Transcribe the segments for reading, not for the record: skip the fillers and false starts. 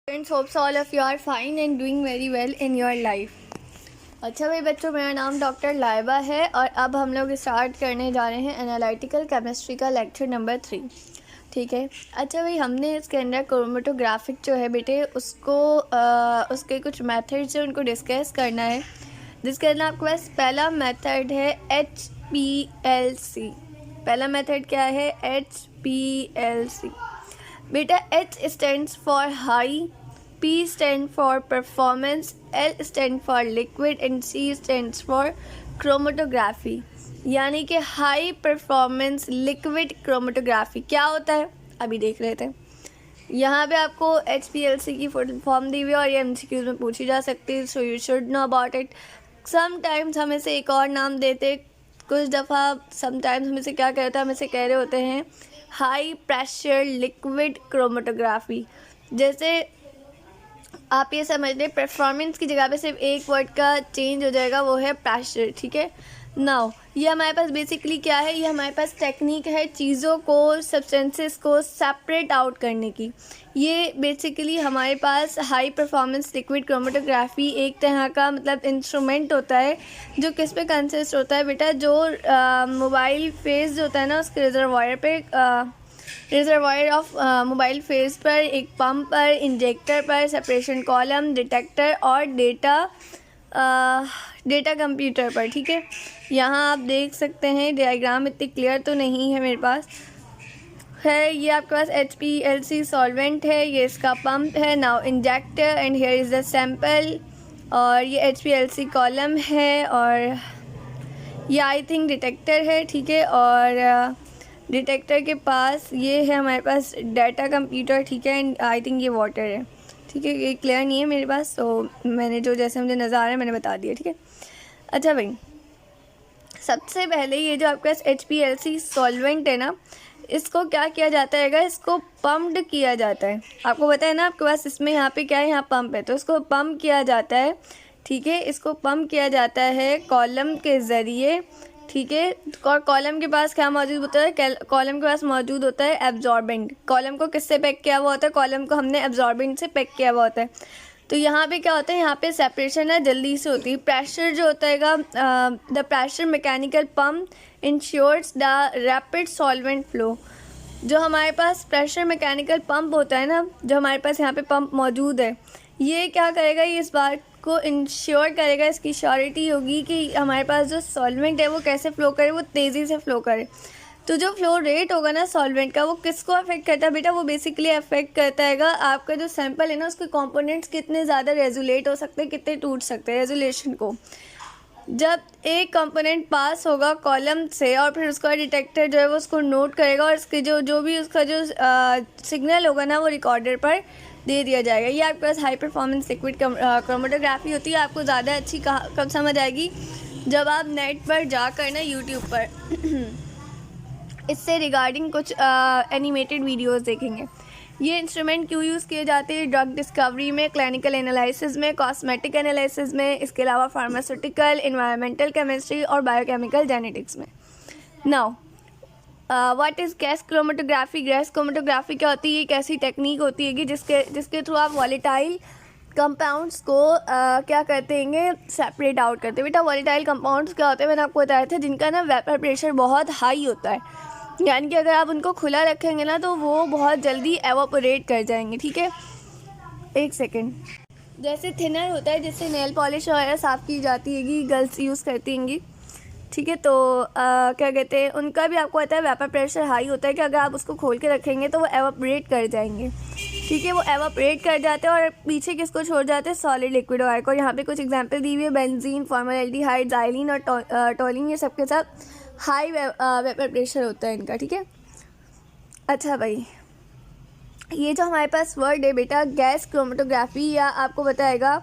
Friends, hopes all of you are fine and doing very well in your life. अच्छा भाई बच्चों, मेरा नाम डॉक्टर लाइबा है और अब हम लोग स्टार्ट करने जा रहे हैं एनालिटिकल केमिस्ट्री का लेक्चर नंबर 3। ठीक है। अच्छा भाई, हमने इसके अंदर क्रोमेटोग्राफिक जो है बेटे उसके कुछ मेथड्स हैं उनको डिस्कस करना है, जिसके अंदर आपके पास पहला मेथड है HPLC। पहला मेथड क्या है? HPLC। बेटा H stands for high, P stands for performance, L stands for liquid and C stands for chromatography। यानी कि हाई परफॉर्मेंस लिक्विड क्रोमेटोग्राफी क्या होता है अभी देख रहे थे। यहाँ पे आपको HPLC की फुल फॉर्म दी हुई है और ये MCQs में पूछी जा सकती है, so you should know about it. Sometimes हम इसे एक और नाम देते, कुछ दफ़ा समटाइम्स हम इसे क्या कहते हैं, हम इसे कह रहे होते हैं हाई प्रेशर लिक्विड क्रोमेटोग्राफी। जैसे आप ये समझ लें, परफॉर्मेंस की जगह पे सिर्फ एक वर्ड का चेंज हो जाएगा, वो है प्रेशर। ठीक है। नाउ ये हमारे पास बेसिकली क्या है, ये हमारे पास टेक्निक है चीज़ों को, सब्सटेंसेस को सेपरेट आउट करने की। ये बेसिकली हमारे पास हाई परफॉर्मेंस लिक्विड क्रोमेटोग्राफी एक तरह का मतलब इंस्ट्रूमेंट होता है जो किस पे कंसिस्ट होता है बेटा, जो मोबाइल फेस जो होता है ना उसके रिजर्वायर ऑफ मोबाइल फेस पर, एक पंप पर, इंजेक्टर पर, सेपरेशन कॉलम, डिटेक्टर और डेटा कंप्यूटर पर। ठीक है। यहाँ आप देख सकते हैं, डायग्राम इतनी क्लियर तो नहीं है मेरे पास, है ये आपके पास HPLC सॉल्वेंट है, ये इसका पंप है। Now injector and here is the sample, और ये HPLC कॉलम है, और ये आई थिंक डिटेक्टर है। ठीक है। और डिटेक्टर के पास ये है हमारे पास डाटा कंप्यूटर। ठीक है। एंड आई थिंक ये वाटर है। ठीक है। ये क्लियर नहीं है मेरे पास, तो मैंने जो जैसे मुझे नज़र आ रहा है मैंने बता दिया। ठीक है। अच्छा भाई, सबसे पहले ये जो आपके पास HPLC सॉल्वेंट है ना, इसको क्या किया जाता है, इसको पम्प्ड किया जाता है। आपको पता है ना आपके पास इसमें यहाँ पे क्या है, यहाँ पंप है, तो इसको पम्प किया जाता है। ठीक है। इसको पम्प किया जाता है कॉलम के ज़रिए। ठीक है। और कॉलम के पास क्या मौजूद होता है, कॉलम के पास मौजूद होता है एब्जॉर्बेंट। कॉलम को किससे पैक किया हुआ होता है, कॉलम को हमने एब्जॉर्बेंट से पैक किया हुआ होता है। तो यहाँ पे क्या होता है, यहाँ पे सेपरेशन है जल्दी से होती है। प्रेशर जो होता है the pressure mechanical pump ensures the rapid solvent flow. जो हमारे पास प्रेशर मैकेनिकल पंप होता है ना, जो हमारे पास यहाँ पे पंप मौजूद है, ये क्या करेगा, ये इस बात को इंश्योर करेगा, इसकी श्योरिटी होगी कि हमारे पास जो सॉल्वेंट है वो कैसे फ़्लो करे, वो तेज़ी से फ़्लो करे। तो जो फ्लो रेट होगा ना सॉल्वेंट का, वो किसको अफेक्ट करता है बेटा, वो बेसिकली अफेक्ट करता है आपका जो सैंपल है ना, उसके कंपोनेंट्स कितने ज़्यादा रेजुलेट हो सकते हैं, कितने टूट सकते हैं, रेजुलेशन को। जब एक कंपोनेंट पास होगा कॉलम से और फिर उसका डिटेक्टर जो है वो उसको नोट करेगा और इसके जो भी उसका जो सिग्नल होगा ना वो रिकॉर्डर पर दे दिया जाएगा। ये आपके पास हाई परफॉर्मेंस लिक्विड क्रोमेटोग्राफी होती है। आपको ज़्यादा अच्छी कब समझ आएगी, जब आप नेट पर जाकर ना यूट्यूब पर इससे रिगार्डिंग कुछ एनिमेटेड वीडियोस देखेंगे। ये इंस्ट्रूमेंट क्यों यूज़ किए जाते हैं, ड्रग डिस्कवरी में, क्लिनिकल एनालिसिस में, कॉस्मेटिक एनालिसिस में, इसके अलावा फार्मास्यूटिकल, एनवायरमेंटल केमिस्ट्री और बायोकेमिकल जेनेटिक्स में। Now what is gas chromatography. Gas chromatography क्या होती है, एक ऐसी टेक्निक होती है कि जिसके थ्रू आप वॉलेटाइल कंपाउंड्स को क्या करते हैं, सेपरेट आउट करते हैं। बेटा वॉलेटाइल कंपाउंड्स क्या होते हैं, मैंने आपको बताया था, जिनका ना वेपर प्रेशर बहुत हाई होता है, यानी कि अगर आप उनको खुला रखेंगे ना तो वो बहुत जल्दी एवापोरेट कर जाएंगे। ठीक है। एक सेकेंड। जैसे थिनर होता है जिससे नेल पॉलिश वगैरह साफ़ की जाती है, गर्ल्स यूज़ करती हैंगी। ठीक है। तो क्या कहते हैं, उनका भी आपको पता है वेपर प्रेशर हाई होता है कि अगर आप उसको खोल के रखेंगे तो वो एवापोरेट कर जाएंगे। ठीक है। वो एवापोरेट कर जाते हैं और पीछे किसको छोड़ जाते हैं, सॉलिड लिक्विड वायर को। यहाँ पे कुछ एग्जांपल दी हुई है, बेंजीन, फॉर्मल्डिहाइड, ज़ाइलिन और टोलिन, ये सबके साथ हाई वेपर प्रेशर होता है इनका। ठीक है। अच्छा भाई, ये जो हमारे पास वर्ड है बेटा गैस क्रोमेटोग्राफी, या आपको बताएगा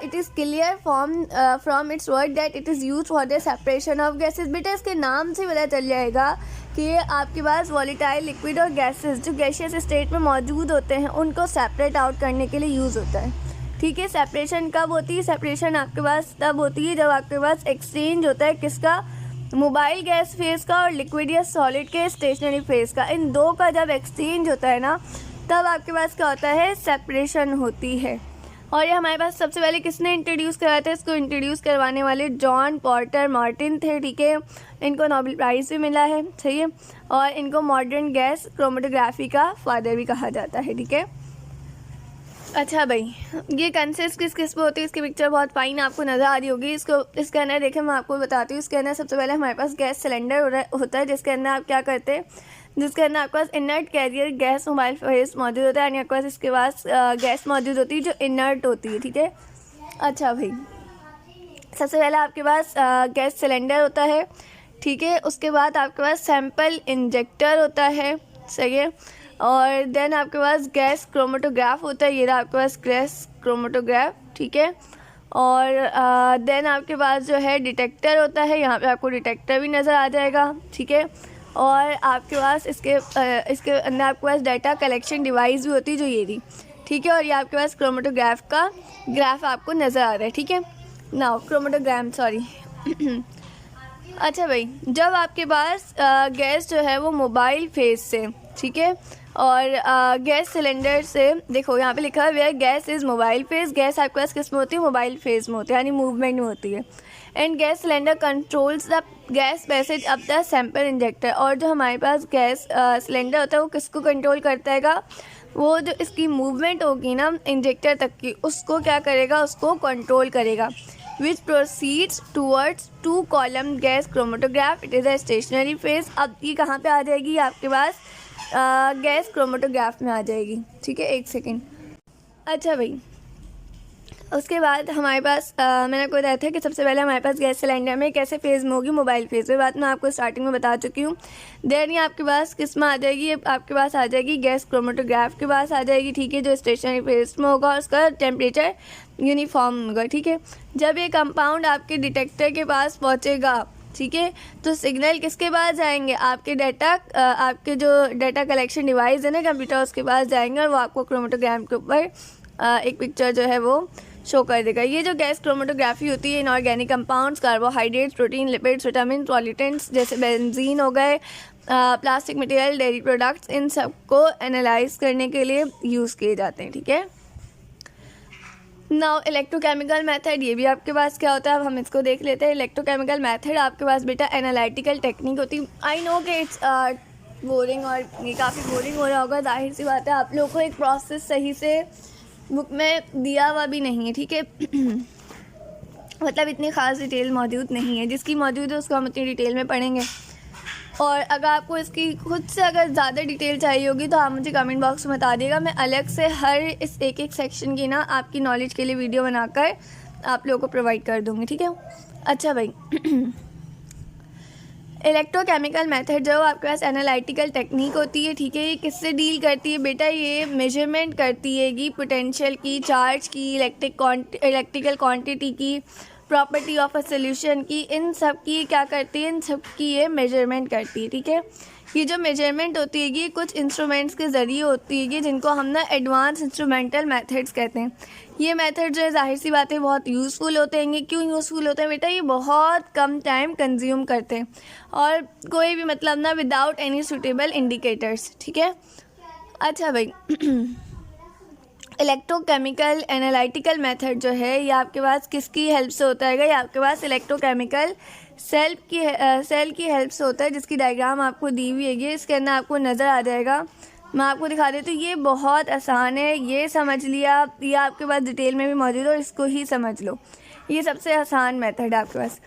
it is clear from its word that it is use for the separation of gases. बेटा इसके नाम से पता चल जाएगा कि ये आपके पास वॉलेटाइल लिक्विड और गैसेस जो गैसियस स्टेट में मौजूद होते हैं उनको सेपरेट आउट करने के लिए यूज़ होता है। ठीक है। सेपरेशन कब होती है, सेपरेशन आपके पास तब होती है जब आपके पास एक्सचेंज होता है किसका, मोबाइल गैस फेज़ का और लिक्विड या सॉलिड के स्टेशनरी फेज़ का। इन दो का जब एक्सचेंज होता है ना तब आपके पास क्या होता है, सेपरेशन होती है। और ये हमारे पास सबसे पहले किसने इंट्रोड्यूस कराया था, इसको इंट्रोड्यूस करवाने वाले जॉन पोर्टर मार्टिन थे, ठीक है। इनको नोबेल प्राइज़ भी मिला है, सही है। और इनको मॉडर्न गैस क्रोमेटोग्राफी का फादर भी कहा जाता है, ठीक है। अच्छा भाई, ये कंसिस्ट किस पे होती है, इसकी पिक्चर बहुत फाइन आपको नज़र आ रही होगी। इसके अंदर देखें, मैं आपको बताती हूँ। इसके अंदर सबसे पहले हमारे पास गैस सिलेंडर होता है, जिसके अंदर आप क्या करते हैं, जिसके अंदर आपके पास inert carrier gas mobile phase मौजूद होता है, यानी आपके पास इसके पास गैस मौजूद होती है जो इनर्ट होती है, ठीक है। अच्छा भाई, सबसे पहले आपके पास गैस सिलेंडर होता है, ठीक है। उसके बाद आपके पास सैंपल इंजेक्टर होता है, सही है। और देन आपके पास गैस क्रोमेटोग्राफ होता है, ये रहा आपके पास गैस क्रोमेटोग्राफ, ठीक है। और देन आपके पास जो है डिटेक्टर होता है, यहाँ पे आपको डिटेक्टर भी नज़र आ जाएगा, ठीक है। और आपके पास इसके अंदर आपके पास डाटा कलेक्शन डिवाइस भी होती है, जो ये रही, ठीक है। और ये आपके पास क्रोमेटोग्राफ का ग्राफ आपको नज़र आ रहा है, ठीक है। Now chromatogram, sorry. अच्छा भाई, जब आपके पास गैस जो है वो मोबाइल फेज से, ठीक है, और गैस सिलेंडर से, देखो यहाँ पे लिखा है where gas is mobile phase, gas आपके पास किस में होती है, मोबाइल फेज में होती है, यानी मूवमेंट में होती है। And gas cylinder controls the gas passage up the sample injector, और जो हमारे पास गैस सिलेंडर होता है वो किसको कंट्रोल करता है, वो जो इसकी मूवमेंट होगी ना इंजेक्टर तक की, उसको क्या करेगा, उसको कंट्रोल करेगा। Which proceeds towards 2 column gas chromatograph, it is a stationary phase. अब ये कहाँ पे आ जाएगी, आपके पास गैस क्रोमेटोग्राफ में आ जाएगी, ठीक है। एक सेकेंड। अच्छा भाई, उसके बाद हमारे पास मैंने आपको बताया था कि सबसे पहले हमारे पास गैस सिलेंडर में कैसे फेज़ में होगी, मोबाइल फेज़ में, बात मैं आपको स्टार्टिंग में बता चुकी हूँ। देन ये आपके पास किस में आ जाएगी, ये आपके पास आ जाएगी गैस क्रोमेटोग्राफ के पास आ जाएगी, ठीक है, जो स्टेशनरी फेज में होगा और उसका टेम्परेचर यूनिफॉर्म होगा, ठीक है। जब ये कंपाउंड आपके डिटेक्टर के पास पहुँचेगा, ठीक है, तो सिग्नल किसके पास जाएंगे, आपके आपके जो डाटा कलेक्शन डिवाइस है ना कंप्यूटर, उसके पास जाएंगे और वो आपको क्रोमेटोग्राम के ऊपर एक पिक्चर जो है वो शो कर देगा। ये जो गैस क्रोमेटोग्राफी होती है, inorganic compounds, carbohydrates, protein, lipids, vitamin, pollutants जैसे बेंजीन हो गए, प्लास्टिक मटेरियल, डेयरी प्रोडक्ट्स, इन सबको एनालाइज करने के लिए यूज़ किए जाते हैं, ठीक है। नाउ इलेक्ट्रोकेमिकल मेथड, ये भी आपके पास क्या होता है, अब हम इसको देख लेते हैं। इलेक्ट्रोकेमिकल मेथड आपके पास बेटा एनालिटिकल टेक्निक होती है। आई नो कि इट्स बोरिंग, और ये काफ़ी बोरिंग हो रहा होगा, जाहिर सी बात है, आप लोगों को एक प्रोसेस सही से बुक में दिया हुआ भी नहीं है, ठीक है। मतलब इतनी ख़ास डिटेल मौजूद नहीं है, जिसकी मौजूद है उसको हम इतनी डिटेल में पढ़ेंगे। और अगर आपको इसकी खुद से अगर ज़्यादा डिटेल चाहिए होगी तो आप मुझे कमेंट बॉक्स में बता दिएगा, मैं अलग से हर इस एक सेक्शन की ना आपकी नॉलेज के लिए वीडियो बनाकर आप लोगों को प्रोवाइड कर दूँगी, ठीक है। अच्छा भाई, इलेक्ट्रोकेमिकल मेथड जो आपके पास एनालिटिकल टेक्निक होती है, ठीक है, ये किससे डील करती है बेटा, ये मेजरमेंट करती है कि पोटेंशियल की, चार्ज की, इलेक्ट्रिकल क्वांटिटी की, प्रॉपर्टी ऑफ अ सोल्यूशन की, इन सब की क्या करती है, इन सब की ये मेजरमेंट करती है, ठीक है। ये जो मेजरमेंट होती है ये कुछ इंस्ट्रूमेंट्स के ज़रिए होती है, जिनको हम ना एडवांस इंस्ट्रूमेंटल मेथड्स कहते हैं। ये मेथड जो है जाहिर सी बात है बहुत यूज़फुल होते हैं। क्यों यूज़फुल होते हैं बेटा, ये बहुत कम टाइम कंज्यूम करते हैं और कोई भी मतलब ना विदाउट एनी सूटेबल इंडिकेटर्स, ठीक है। अच्छा भाई, इलेक्ट्रोकेमिकल एनालिटिकल मेथड जो है ये आपके पास किसकी हेल्प से होता है, ये आपके पास इलेक्ट्रोकेमिकल सेल की हेल्प से होता है, जिसकी डायग्राम आपको दी हुई है, इसके अंदर आपको नज़र आ जाएगा। मैं आपको दिखा देती हूँ, ये बहुत आसान है, ये समझ लिया, ये आपके पास डिटेल में भी मौजूद है और इसको ही समझ लो, ये सबसे आसान मेथड है आपके पास।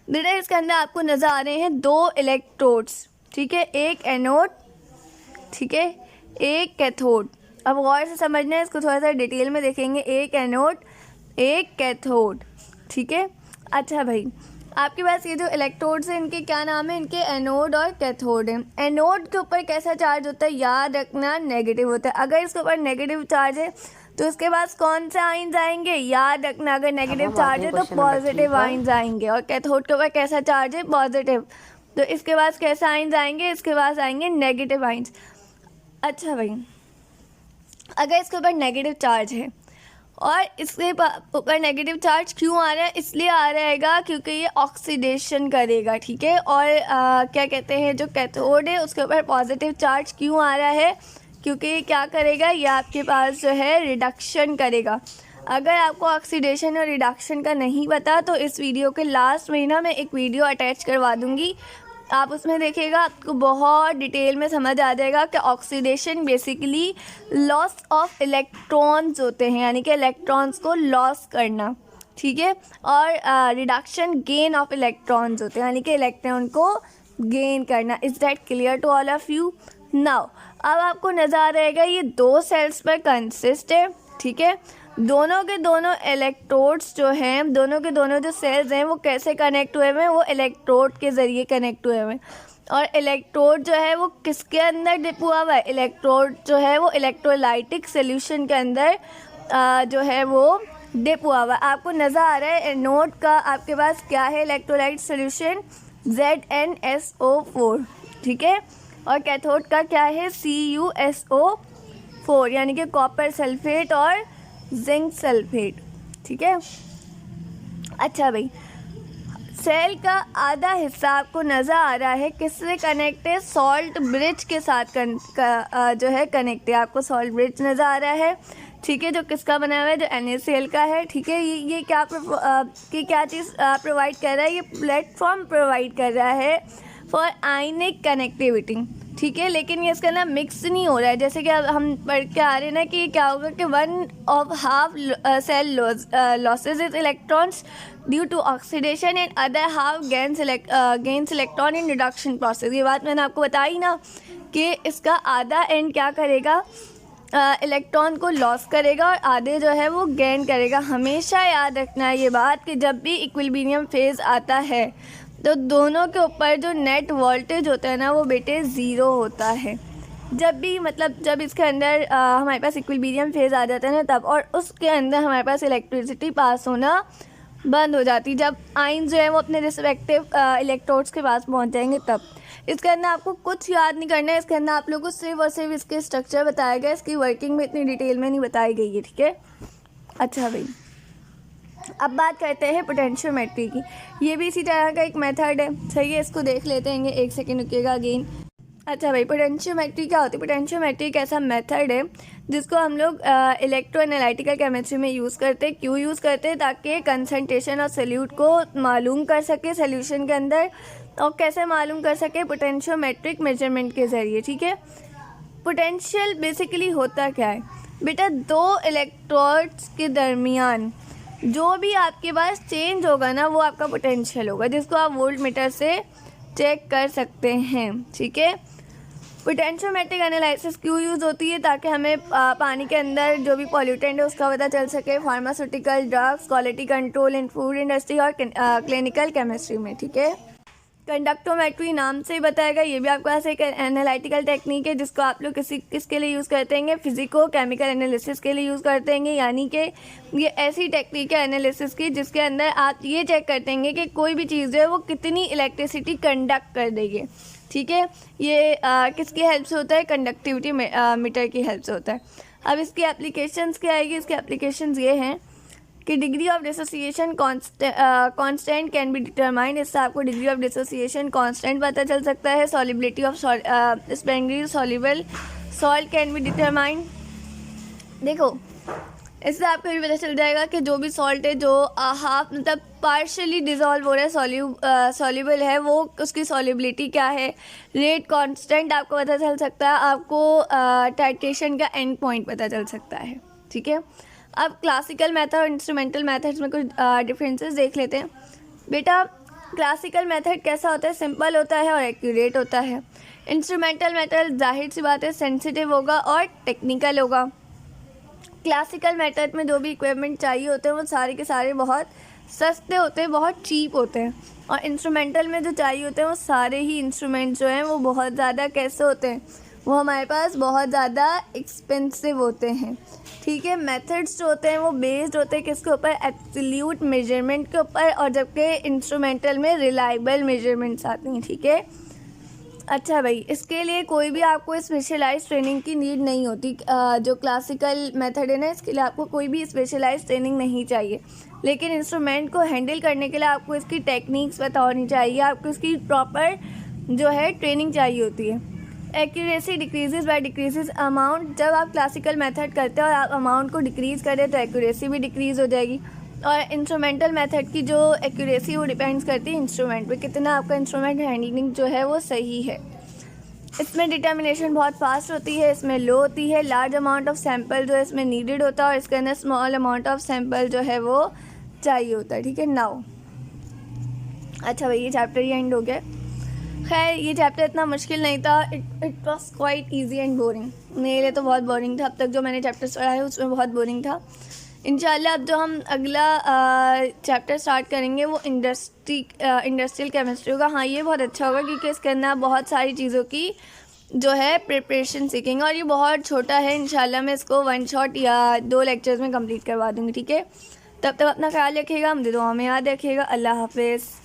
बेटा इसके अंदर आपको नज़र आ रहे हैं 2 इलेक्ट्रोड्स, ठीक है, एक एनोड, ठीक है, एक कैथोड। अब गौर से समझना है, इसको थोड़ा सा डिटेल में देखेंगे, एक एनोड एक कैथोड, ठीक है। अच्छा भाई, आपके पास ये जो इलेक्ट्रोड्स हैं इनके क्या नाम है, इनके एनोड और कैथोड है। एनोड के ऊपर कैसा चार्ज होता है, याद रखना नेगेटिव होता है। अगर इसके ऊपर नेगेटिव चार्ज है तो इसके पास कौन से आइंस आएंगे, याद रखना, अगर नेगेटिव चार्ज है तो पॉजिटिव आइंस आएंगे। और कैथोड के ऊपर कैसा चार्ज है, पॉजिटिव, तो इसके पास कैसे आइंस आएंगे, इसके पास आएंगे नेगेटिव आइंस। अच्छा भाई, अगर इसके ऊपर नेगेटिव चार्ज है और इसके ऊपर नेगेटिव चार्ज क्यों आ रहा है, इसलिए आ रहेगा क्योंकि ये ऑक्सीडेशन करेगा, ठीक है। और क्या कहते हैं, जो कैथोड है उसके ऊपर पॉजिटिव चार्ज क्यों आ रहा है, क्योंकि ये क्या करेगा, ये आपके पास जो है रिडक्शन करेगा। अगर आपको ऑक्सीडेशन और रिडक्शन का नहीं पता तो इस वीडियो के लास्ट में ना मैं एक वीडियो अटैच करवा दूँगी, आप उसमें देखिएगा, आपको बहुत डिटेल में समझ आ जाएगा कि oxidation basically loss of electrons होते हैं, यानी कि इलेक्ट्रॉन्स को लॉस करना, ठीक है। और रिडक्शन गेन ऑफ इलेक्ट्रॉन्स होते हैं, यानी कि इलेक्ट्रॉन को गेन करना। Is that clear to all of you? Now अब आपको नज़र आ रहेगा ये 2 सेल्स पर कंसिस्ट है, ठीक है। दोनों के दोनों इलेक्ट्रोड्स जो हैं, दोनों के दोनों जो सेल्स हैं वो कैसे कनेक्ट हुए हुए हैं, वो इलेक्ट्रोड के ज़रिए कनेक्ट हुए हुए हैं। और इलेक्ट्रोड जो है वो किसके अंदर डिप हुआ हुआ है, इलेक्ट्रोड जो है वो इलेक्ट्रोलाइटिक सोल्यूशन के अंदर जो है वो डिप हुआ हुआ है। आपको नज़र आ रहा है नोट का आपके पास क्या है, इलेक्ट्रोलाइट सोल्यूशन ZnSO4, ठीक है। और कैथोड का क्या है, CuSO4, यानी कि कॉपर सल्फेट और जिंक सल्फेट, ठीक है। अच्छा भाई, सेल का आधा हिस्सा आपको नज़र आ रहा है किससे कनेक्ट है, सॉल्ट ब्रिज के साथ जो है कनेक्ट है। आपको सॉल्ट ब्रिज नज़र आ रहा है, ठीक है, जो किसका बना हुआ है, जो NaCl का है, ठीक है। ये क्या चीज़ प्रोवाइड कर रहा है, ये प्लेटफॉर्म प्रोवाइड कर रहा है फॉर आयनिक कनेक्टिविटी, ठीक है। लेकिन ये इसका ना मिक्स नहीं हो रहा है, जैसे कि अब हम पढ़ के आ रहे हैं ना कि क्या होगा कि 1/2 cell losses is electrons due to oxidation and other half gains electron in reduction process. ये बात मैंने आपको बताई ना कि इसका आधा एंड क्या करेगा, इलेक्ट्रॉन को लॉस करेगा और आधे जो है वो गेन करेगा। हमेशा याद रखना है ये बात कि जब भी इक्विलिब्रियम फेज़ आता है तो दोनों के ऊपर जो नेट वोल्टेज होता है ना वो बेटे 0 होता है। जब भी मतलब जब इसके अंदर हमारे पास इक्विलिब्रियम फेज़ आ जाता है ना तब, और उसके अंदर हमारे पास इलेक्ट्रिसिटी पास होना बंद हो जाती, जब आयन जो है वो अपने रिस्पेक्टिव इलेक्ट्रोड्स के पास पहुंच जाएंगे तब। इसके अंदर आपको कुछ याद नहीं करना है, इसके अंदर आप लोगों को सिर्फ और सिर्फ इसके स्ट्रक्चर बताया गया, इसकी वर्किंग में इतनी डिटेल में नहीं बताई गई है, ठीक है। अच्छा भाई, अब बात करते हैं पोटेंशियोमेट्री की। ये भी इसी तरह का एक मेथड है, सही है, इसको देख लेते हैं। 1 सेकेंड रुकिएगा अगेन। अच्छा भाई, पोटेंशियोमेट्री क्या होती है? पोटेंशियोमेट्री एक ऐसा मेथड है जिसको हम लोग इलेक्ट्रो एनालिटिकल केमिस्ट्री में यूज़ करते हैं। क्यों यूज़ करते हैं? ताकि कंसनट्रेशन और सॉल्यूट को मालूम कर सके सॉल्यूशन के अंदर, और कैसे मालूम कर सके, पोटेंशियोमेट्रिक मेजरमेंट के ज़रिए, ठीक है। पोटेंशियल बेसिकली होता क्या है बेटा, 2 इलेक्ट्रोड्स के दरमियान जो भी आपके पास चेंज होगा ना वो आपका पोटेंशियल होगा, जिसको आप वोल्ट मीटर से चेक कर सकते हैं, ठीक है। पोटेंशियोमेट्रिक एनालिसिस क्यों यूज़ होती है? ताकि हमें पानी के अंदर जो भी पॉल्यूटेंट है उसका पता चल सके, फार्मास्यूटिकल, ड्रग्स, क्वालिटी कंट्रोल इन फूड इंडस्ट्री और क्लिनिकल केमिस्ट्री में, ठीक है। कंडक्टोमेट्री नाम से ही बताएगा, ये भी आपके पास एक एनालिटिकल टेक्निक है जिसको आप लोग किसके लिए यूज़ करते हैं, फिजिको केमिकल एनालिसिस के लिए यूज़ करते हैं। यानी कि ये ऐसी टेक्निक है एनालिसिस की जिसके अंदर आप ये चेक करते हैं कि कोई भी चीज़ है वो कितनी इलेक्ट्रिसिटी कंडक्ट कर देगी, ठीक है। ये किसकी हेल्प से होता है? कंडक्टिविटी मीटर की हेल्प से होता है। अब इसकी एप्लीकेशंस क्या आएगी? इसकी एप्लीकेशंस ये हैं कि degree of dissociation constant can be determined. इससे आपको डिग्री ऑफ डिसोसिएशन कांस्टेंट पता चल सकता है। Solubility of sparingly soluble salt can be determined. देखो, इससे आपको भी पता चल जाएगा कि जो भी सॉल्ट है जो हाफ मतलब पार्शली डिज़ोल्व हो रहा है, सॉल्युबल है, वो उसकी सॉल्युबिलिटी क्या है, रेट कांस्टेंट आपको पता चल सकता है। आपको टाइट्रेशन का एंड पॉइंट पता चल सकता है, ठीक है। अब क्लासिकल मेथड और इंस्ट्रूमेंटल मेथड्स में कुछ डिफरेंसेस देख लेते हैं। बेटा, क्लासिकल मेथड कैसा होता है? सिंपल होता है और एक्यूरेट होता है। इंस्ट्रूमेंटल मेथड जाहिर सी बात है सेंसिटिव होगा और टेक्निकल होगा। क्लासिकल मेथड में जो भी इक्विपमेंट चाहिए होते हैं वो सारे के सारे बहुत सस्ते होते हैं, बहुत चीप होते हैं। और इंस्ट्रूमेंटल में जो चाहिए होते हैं वो सारे ही इंस्ट्रूमेंट जो हैं वो बहुत ज़्यादा कैसे होते हैं, वो हमारे पास बहुत ज़्यादा एक्सपेंसिव होते हैं, ठीक है। मेथड्स जो होते हैं वो बेस्ड होते हैं किसके ऊपर? एब्सोल्यूट मेजरमेंट के ऊपर, और जबकि इंस्ट्रूमेंटल में रिलायबल मेजरमेंट्स आते हैं, ठीक है। अच्छा भाई, इसके लिए कोई भी आपको स्पेशलाइज्ड ट्रेनिंग की नीड नहीं होती। जो क्लासिकल मेथड है ना, इसके लिए आपको कोई भी स्पेशलाइज्ड ट्रेनिंग नहीं चाहिए। लेकिन इंस्ट्रूमेंट को हैंडल करने के लिए आपको इसकी टेक्निक्स पता होनी चाहिए, आपको इसकी प्रॉपर जो है ट्रेनिंग चाहिए होती है। Accuracy decreases bye decreases amount. जब आप क्लासिकल मेथड करते हैं और आप अमाउंट को डिक्रीज़ करें तो एक्यूरेसी भी डिक्रीज़ हो जाएगी। और इंस्ट्रूमेंटल मेथड की जो एक्यूरेसी वो डिपेंड्स करती है इंस्ट्रूमेंट पे, कितना आपका इंस्ट्रूमेंट हैंडलिंग जो है वो सही है। इसमें डिटर्मिनेशन बहुत फास्ट होती है, इसमें लो होती है। लार्ज अमाउंट ऑफ सैम्पल जो है इसमें नीडेड होता है और इसके अंदर स्मॉल अमाउंट ऑफ सैम्पल जो है वो चाहिए होता है। ठीक है, नाउ अच्छा भाई ये चैप्टर ही एंड हो गया। खैर ये चैप्टर इतना मुश्किल नहीं था, it was quite easy and boring. मेरे लिए तो बहुत बोरिंग था, अब तक जो मैंने चैप्टर्स पढ़ा है उसमें बहुत बोरिंग था। इंशाल्लाह अब जो हम अगला चैप्टर स्टार्ट करेंगे वो इंडस्ट्रियल केमिस्ट्री होगा। हाँ ये बहुत अच्छा होगा क्योंकि इसके अंदर आप बहुत सारी चीज़ों की जो है प्रिपरेशन सीखेंगे और ये बहुत छोटा है। इंशाल्लाह मैं इसको 1 शॉट या 2 लेक्चर्स में कंप्लीट करवा दूँगी। ठीक है, तब तक अपना ख्याल रखिएगा, मुझे दुआ में याद रखिएगा। अल्लाह हाफिज़।